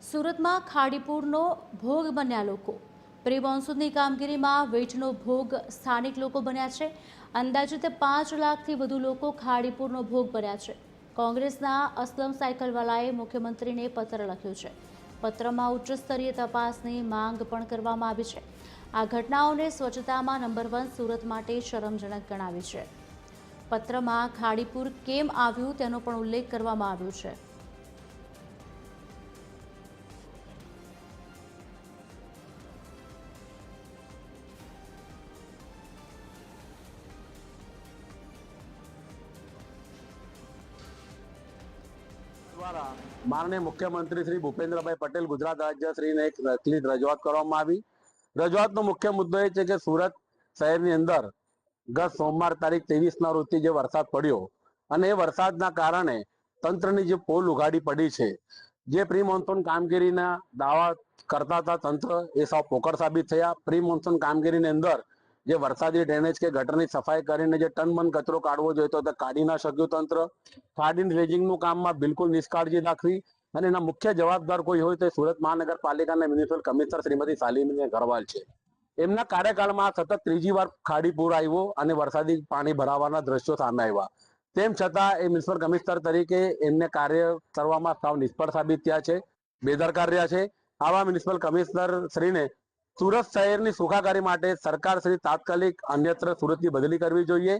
સુરતમાં ખાડીપુરનો ભોગ બન્યા લોકો પ્રી મોન્સૂનની કામગીરીમાં વેઠનો ભોગ સ્થાનિક લોકો બન્યા છે। અંદાજિત 5 લાખથી વધુ લોકો ખાડીપુરનો ભોગ બન્યા છે। કોંગ્રેસના અસલમ સાયકલવાલાએ મુખ્યમંત્રીને પત્ર લખ્યો છે। પત્રમાં ઉચ્ચ સ્તરીય તપાસની માંગ પણ કરવામાં આવી છે। આ ઘટનાઓને સ્વચ્છતામાં નંબર 1 સુરત માટે શરમજનક ગણાવી છે। પત્રમાં ખાડીપુર કેમ આવ્યું તેનો પણ ઉલ્લેખ કરવામાં આવ્યો છે। દ્વારા માનનીય મુખ્યમંત્રી શ્રી ભૂપેન્દ્રભાઈ પટેલ ગુજરાત રાજ્ય શ્રીને એક લેખિત રજૂઆત કરવામાં આવી। રજૂઆતનો મુખ્ય મુદ્દો એ છે કે સુરત શહેરની અંદર ગત સોમવાર તારીખ 23ના રોજથી જે વરસાદ પડ્યો અને એ વરસાદના કારણે તંત્રની જે પોલ ઉઘાડી પડી છે, જે પ્રી મોન્સૂન કામગીરીના દાવા કરતા હતા તંત્ર, એ સાવ પોકળ સાબિત થયા। પ્રી મોન્સૂન કામગીરીની અંદર જે વરસાદી ડ્રેનેજ કે ગટરની સફાઈ કરીને જે ટનમન કચરો કાઢવો જોઈતો તે કાઢી ના શક્યું તંત્ર। ખાડી ડ્રેજિંગનું કામમાં બિલકુલ નિષ્કાળજી દાખવી અને એના મુખ્ય જવાબદાર કોઈ હોય તો સુરત મહાનગરપાલિકાના મ્યુનિસિપલ કમિશનર શ્રીમતી શાલિની અગ્રવાલ છે। એમના કાર્યકાળમાં સતત ત્રીજી વાર ખાડી પૂર આવ્યો અને વરસાદી પાણી ભરાવાના દ્રશ્યો સામે આવ્યા। તેમ છતાં એ મ્યુનિસિપલ કમિશનર તરીકે એમને કાર્ય કરવામાં સાવ નિષ્ફળ સાબિત થયા છે, બેદરકાર રહ્યા છે। આવા મ્યુનિસિપલ કમિશનર શ્રીને સુરત શહેરની સુખાકારી માટે સરકાર શ્રી તાત્કાલિક અન્યત્ર સુરતની બદલી કરવી જોઈએ।